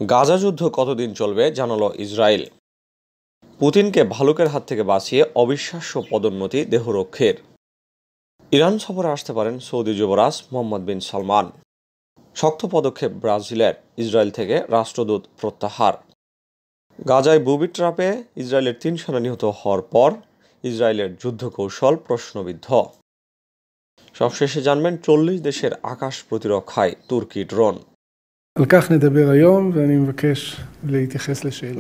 গাজা যুদ্ধ কতদিন চলবে জানালো ইসরায়েল। পুতিনকে ভালুকের হাত থেকে বাঁচিয়ে অবিশ্বাস্য পদোন্নতি দেহরক্ষীর। ইরান সফরে আসতে পারেন সৌদি যুবরাজ মোহাম্মদ বিন সালমান। শক্ত পদক্ষেপ ব্রাজিলের, ইসরায়েল থেকে রাষ্ট্রদূত প্রত্যাহার। গাজায় বুবি ট্রাপে ইসরায়েলের 3 সেনা নিহত হওয়ার পর ইসরায়েলের যুদ্ধ কৌশল প্রশ্নবিদ্ধ। সবশেষে জানবেন 40 দেশের আকাশ প্রতিরক্ষায় তুর্কি ড্রোন।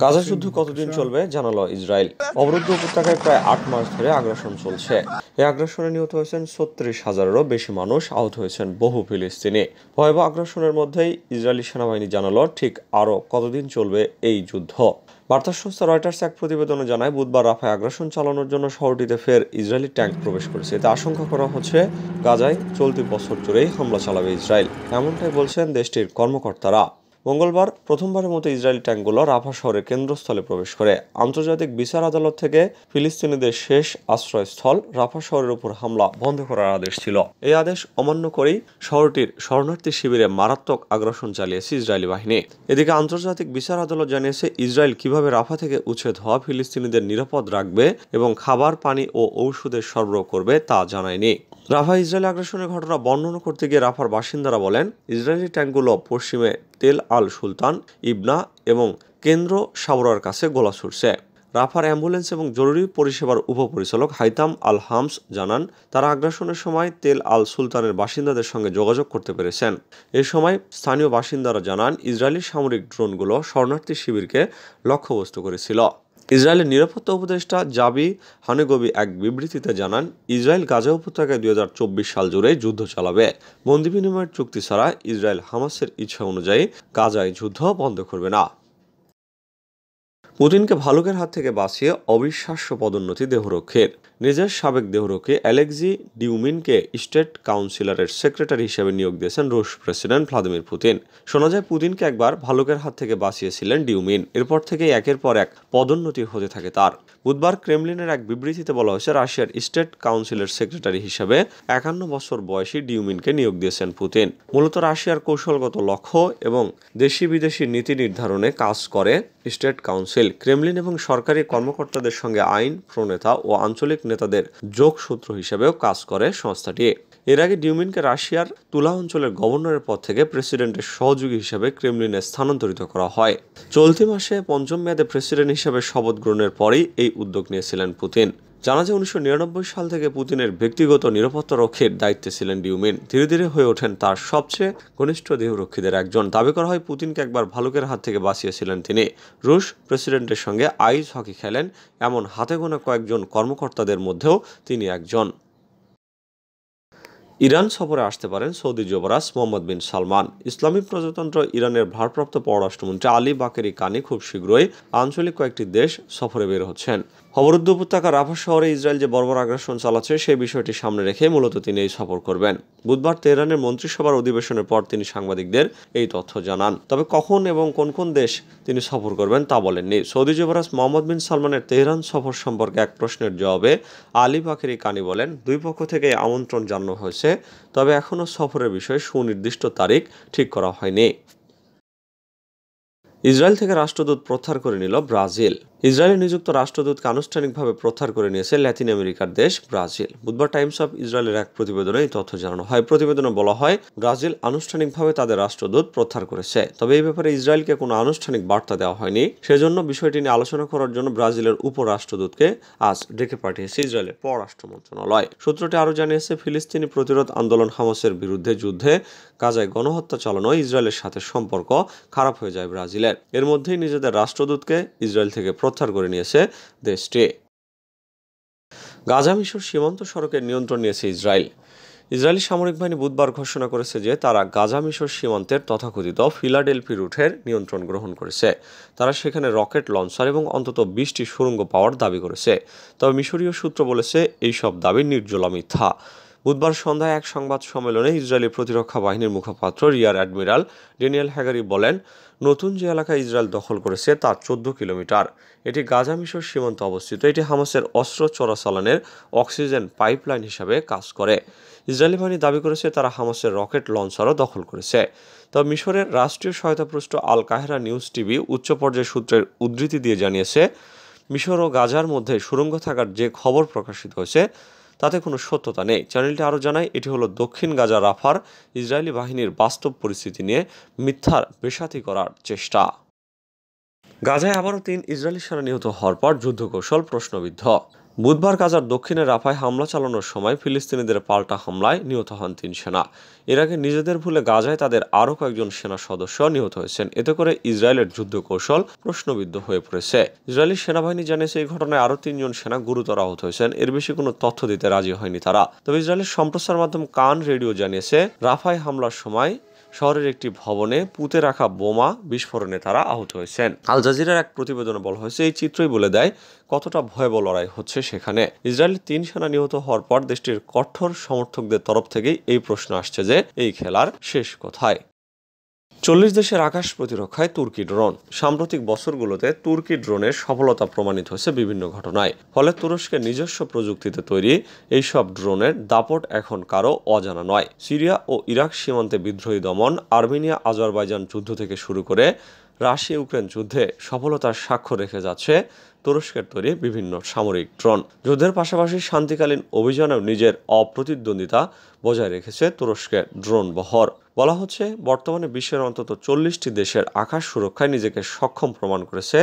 গাজা যুদ্ধ কতদিন চলবে জানালো ইসরায়েল। অবরুদ্ধ উপত্যকায় প্রায় 8 মাস ধরে আগ্রাসন চলছে। এই আগ্রাসনে নিহত হয়েছেন 36,000-এরও বেশি মানুষ, আহত হয়েছেন বহু ফিলিস্তিনি। ভয়াবহ আগ্রাসনের মধ্যেই ইসরায়েলি সেনাবাহিনী জানালো ঠিক আরও কতদিন চলবে এই যুদ্ধ। বার্তা সংস্থা রয়টার্স এক প্রতিবেদনে জানায়, বুধবার রাফায় আগ্রাসন চালানোর জন্য শহরটিতে ফের ইসরায়েলি ট্যাঙ্ক প্রবেশ করেছে। এতে আশঙ্কা করা হচ্ছে গাজায় চলতি বছর জুড়েই হামলা চালাবে ইসরায়েল, এমনটাই বলছেন দেশটির কর্মকর্তারা। মঙ্গলবার প্রথমবারের মতো ইসরায়েলি ট্যাঙ্কগুলো রাফা শহরের কেন্দ্রস্থলে প্রবেশ করে। আন্তর্জাতিক বিচার আদালত থেকে ফিলিস্তিনিদের শেষ আশ্রয়স্থল রাফা শহরের উপর হামলা বন্ধ করার আদেশ ছিল। এই আদেশ অমান্য করেই শহরটির শরণার্থী শিবিরে মারাত্মক আগ্রাসন চালিয়েছে ইসরায়েলি বাহিনী। এদিকে আন্তর্জাতিক বিচার আদালত জানিয়েছে, ইসরায়েল কিভাবে রাফা থেকে উচ্ছেদ হওয়া ফিলিস্তিনিদের নিরাপদ রাখবে এবং খাবার, পানি ও ঔষধের সরবরাহ করবে তা জানায়নি। রাফা ইসরায়েলি আগ্রাসনের ঘটনা বর্ণনা করতে গিয়ে রাফার বাসিন্দারা বলেন, ইসরায়েলি ট্যাঙ্কগুলো পশ্চিমে তেল আল সুলতান, ইবনা এবং কেন্দ্র সাবরার কাছে গোলা ছুটছে। রাফার অ্যাম্বুলেন্স এবং জরুরি পরিষেবার উপপরিচালক হাইতাম আল হামস জানান, তারা আগ্রাসনের সময় তেল আল সুলতানের বাসিন্দাদের সঙ্গে যোগাযোগ করতে পেরেছেন। এ সময় স্থানীয় বাসিন্দারা জানান, ইসরায়েলি সামরিক ড্রোনগুলো শরণার্থী শিবিরকে লক্ষ্যবস্তু করেছিল। ইসরায়েলের নিরাপত্তা উপদেষ্টা জাবি হানেগবি এক বিবৃতিতে জানান, ইসরায়েল গাজা উপত্যকায় 2024 সাল জুড়ে যুদ্ধ চালাবে। বন্দি বিনিময়ের চুক্তি ছাড়া ইসরায়েল হামাসের ইচ্ছা অনুযায়ী গাজায় যুদ্ধ বন্ধ করবে না। পুতিনকে ভালুকের হাত থেকে বাঁচিয়ে অবিশ্বাস্য পদোন্নতি দেহরক্ষীর। নিজের সাবেক দেহরক্ষী অ্যালেক্সি ডিউমিনকে স্টেট কাউন্সিলরের সেক্রেটারি হিসেবে নিয়োগ দিয়েছেন রুশ প্রেসিডেন্ট ভ্লাদিমির পুতিন। শোনা যায়, পুতিনকে একবার ভালুকের হাত থেকে বাঁচিয়েছিলেন ডিউমিন। এরপর থেকেই একের পর এক পদোন্নতি হতে থাকে তার। বুধবার ক্রেমলিনের এক বিবৃতিতে বলা হয়েছে, রাশিয়ার স্টেট কাউন্সিলের সেক্রেটারি হিসেবে 51 বছর বয়সী ডিউমিনকে নিয়োগ দিয়েছেন পুতিন। মূলত রাশিয়ার কৌশলগত লক্ষ্য এবং দেশি বিদেশি নীতি নির্ধারণে কাজ করে স্টেট কাউন্সিল। ক্রেমলিন এবং সরকারি কর্মকর্তাদের সঙ্গে আইন প্রণেতা ও আঞ্চলিক নেতাদের যোগসূত্র হিসেবেও কাজ করে সংস্থাটি। এর আগে ডিউমিনকে রাশিয়ার তুলা অঞ্চলের গভর্নরের পদ থেকে প্রেসিডেন্টের সহযোগী হিসেবে ক্রেমলিনে স্থানান্তরিত করা হয়। চলতি মাসে 5ম মেয়াদে প্রেসিডেন্ট হিসেবে শপথ গ্রহণের পরই এই উদ্যোগ নিয়েছিলেন পুতিন। জানা যায়, 1999 সাল থেকে পুতিনের ব্যক্তিগত নিরাপত্তা রক্ষীর দায়িত্বে ছিলেন ডিউমিন। ধীরে ধীরে হয়ে ওঠেন তার সবচেয়ে ঘনিষ্ঠ দেহরক্ষীদের একজন। দাবি করা হয়, পুতিনকে একবার ভালুকের হাত থেকে বাঁচিয়েছিলেন তিনি। রুশ প্রেসিডেন্টের সঙ্গে আইস হকি খেলেন এমন হাতে গোনা কয়েকজন কর্মকর্তাদের মধ্যেও তিনি একজন। ইরান সফরে আসতে পারেন সৌদি যুবরাজ মোহাম্মদ বিন সালমান। ইসলামী প্রজাতন্ত্র ইরানের ভারপ্রাপ্ত পররাষ্ট্রমন্ত্রী আলী বাকেরি কানি খুব শীঘ্রই আঞ্চলিক কয়েকটি দেশ সফরে বের হচ্ছেন। অবরুদ্ধ উপত্যকা রাফা শহরে ইসরায়েল যে বর্বর আগ্রাসন চালাচ্ছে সেই বিষয়টি সামনে রেখে মূলত তিনি এই সফর করবেন। বুধবার তেহরানের মন্ত্রিসভার অধিবেশনের পর তিনি সাংবাদিকদের এই তথ্য জানান। তবে কখন এবং কোন কোন দেশ তিনি সফর করবেন তা বলেননি। সৌদি যুবরাজ মোহাম্মদ বিন সালমানের তেহরান সফর সম্পর্কে এক প্রশ্নের জবাবে আলী বাকেরি কানি বলেন, দুই পক্ষ থেকে আমন্ত্রণ জানানো হয়েছে, তবে এখনও সফরের বিষয়ে সুনির্দিষ্ট তারিখ ঠিক করা হয়নি। ইসরায়েল থেকে রাষ্ট্রদূত প্রত্যাহার করে নিল ব্রাজিল। ইসরায়েলের নিযুক্ত রাষ্ট্রদূতকে আনুষ্ঠানিকভাবে প্রত্যাহার করে নিয়েছে ল্যাতিন আমেরিকার দেশ ব্রাজিল। বুধবার টাইমস অফ ইসরায়েলের এক প্রতিবেদনে এই তথ্য জানানো হয়। প্রতিবেদনে বলা হয়, ব্রাজিল আনুষ্ঠানিকভাবে তাদের রাষ্ট্রদূত প্রত্যাহার করেছে, তবে এই ব্যাপারে ইসরায়েলকে কোনো আনুষ্ঠানিক বার্তা দেওয়া হয়নি। সেজন্য বিষয়টি নিয়ে আলোচনা করার জন্য ব্রাজিলের উপরাষ্ট্রদূতকে আজ ডেকে পাঠিয়েছে ইসরায়েলের পররাষ্ট্র মন্ত্রণালয়। সূত্রটি আরও জানিয়েছে, ফিলিস্তিনি প্রতিরোধ আন্দোলন হামাসের বিরুদ্ধে যুদ্ধে গাজায় গণহত্যা চালানো ইসরায়েলের সাথে সম্পর্ক খারাপ হয়ে যায় ব্রাজিলের। এর মধ্যেই নিজেদের রাষ্ট্রদূতকে ইসরায়েল থেকে প্রত্যাহার করে নিয়েছে দেশটি। গাজা মিশর সীমান্ত সড়কের নিয়ন্ত্রণ নিয়েছে ইসরায়েল। ইসরায়েলি সামরিক বাহিনী বুধবার ঘোষণা করেছে যে তারা গাজা মিশর সীমান্তের তথাকথিত ফিলাডেলফি রুটের নিয়ন্ত্রণ গ্রহণ করেছে। তারা সেখানে রকেট লঞ্চার এবং অন্তত 20টি সুড়ঙ্গ পাওয়ার দাবি করেছে। তবে মিশরীয় সূত্র বলেছে, এই সব দাবি নির্জলা মিথ্যা। বুধবার সন্ধ্যায় এক সংবাদ সম্মেলনে ইসরায়েলি প্রতিরক্ষা বাহিনীর মুখপাত্র রিয়ার অ্যাডমিরাল ড্যানিয়েল হ্যাগারি বলেন, নতুন যে এলাকা ইসরায়েল দখল করেছে তা 14 কিলোমিটার। এটি গাজা মিশর সীমান্তে অবস্থিত। এটি হামাসের অস্ত্র চোরাচালানের অক্সিজেন পাইপলাইন হিসাবে কাজ করে। ইসরায়েলি বাহিনী দাবি করেছে তারা হামাসের রকেট লঞ্চারও দখল করেছে। তবে মিশরের রাষ্ট্রীয় সহায়তাপুষ্ট আল কাহেরা নিউজ টিভি উচ্চ পর্যায়ের সূত্রের উদ্ধৃতি দিয়ে জানিয়েছে, মিশর ও গাজার মধ্যে সুড়ঙ্গ থাকার যে খবর প্রকাশিত হয়েছে তাতে কোনো সত্যতা নেই। চ্যানেলটি আরও জানায়, এটি হলো দক্ষিণ গাজা রাফার ইসরায়েলি বাহিনীর বাস্তব পরিস্থিতি নিয়ে মিথ্যার বেসাতি করার চেষ্টা। গাজায় আবারও 3 ইসরায়েলি সেনা নিহত হওয়ার পর যুদ্ধকৌশল প্রশ্নবিদ্ধ। বুধবার গাজার দক্ষিণে রাফায় হামলা চালানোর সময় ফিলিস্তিনিদের পাল্টা হামলায় নিহত হন 3 সেনা। এর আগে নিজেদের ভুলে গাজায় তাদের আরও কয়েকজন সেনা সদস্য নিহত হয়েছেন। এতে করে ইসরায়েলের যুদ্ধকৌশল প্রশ্নবিদ্ধ হয়ে পড়েছে। ইসরায়েলি সেনাবাহিনী জানিয়েছে এই ঘটনায় আরও 3 জন সেনা গুরুতর আহত হয়েছেন। এর বেশি কোনো তথ্য দিতে রাজি হয়নি তারা। তবে ইসরায়েলের সম্প্রচার মাধ্যম কান রেডিও জানিয়েছে, রাফায় হামলার সময় শহরের একটি ভবনে পুঁতে রাখা বোমা বিস্ফোরণে তারা আহত হয়েছেন। আল জাজিরার এক প্রতিবেদনে বলা হয়েছে, এই চিত্রই বলে দেয় কতটা ভয়াবহ লড়াই হচ্ছে সেখানে। ইসরায়েলের 3 সেনা নিহত হওয়ার পর দেশটির কঠোর সমর্থকদের তরফ থেকেই এই প্রশ্ন আসছে যে এই খেলার শেষ কোথায়। 40 দেশের আকাশ প্রতিরক্ষায় তুর্কি ড্রোন। সাম্প্রতিক বছরগুলোতে তুর্কি ড্রোনের সফলতা প্রমাণিত হয়েছে বিভিন্ন ঘটনায়। ফলে তুরস্কের নিজস্ব প্রযুক্তিতে তৈরি এইসব ড্রোনের দাপট এখন কারো অজানা নয়। সিরিয়া ও ইরাক সীমান্তে বিদ্রোহী দমন, আর্মেনিয়া আজারবাইজান যুদ্ধ থেকে শুরু করে রাশিয়া ইউক্রেন যুদ্ধে সফলতার সাক্ষ্য রেখে যাচ্ছে তুরস্কের তৈরি বিভিন্ন সামরিক ড্রোন। যুদ্ধের পাশাপাশি শান্তিকালীন অভিযানেও নিজের অপ্রতিদ্বন্দ্বিতা বজায় রেখেছে তুরস্কের ড্রোন বহর। বলা হচ্ছে, বর্তমানে বিশ্বের অন্তত 40টি দেশের আকাশ সুরক্ষায় নিজেকে সক্ষম প্রমাণ করেছে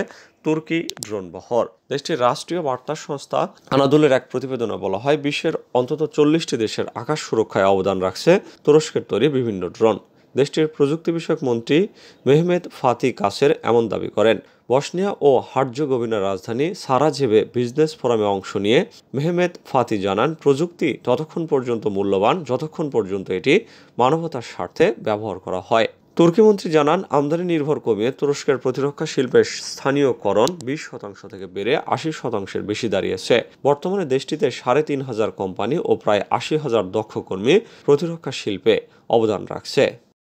তুর্কি ড্রোন বহর। দেশটির রাষ্ট্রীয় বার্তা সংস্থা আনাদুলের এক প্রতিবেদনে বলা হয়, বিশ্বের অন্তত 40টি দেশের আকাশ সুরক্ষায় অবদান রাখছে তুরস্কের তৈরি বিভিন্ন ড্রোন। দেশটির প্রযুক্তি বিষয়ক মন্ত্রী মেহমেত ফাতি কাসের এমন দাবি করেন। বসনিয়া ও হার্জেগোভিনার রাজধানী সারাজেভে বিজনেস ফোরামে অংশ নিয়ে মেহমেত ফাতি জানান, প্রযুক্তি ততক্ষণ পর্যন্ত মূল্যবান যতক্ষণ পর্যন্ত এটি মানবতার স্বার্থে ব্যবহার করা হয়। তুর্কি মন্ত্রী জানান, আমদানি নির্ভর কমিয়ে তুরস্কের প্রতিরক্ষা শিল্পের স্থানীয়করণ 20% থেকে বেড়ে 80%-এর বেশি দাঁড়িয়েছে। বর্তমানে দেশটিতে 3,500 কোম্পানি ও প্রায় 80,000 দক্ষ কর্মী প্রতিরক্ষা শিল্পে অবদান রাখছে।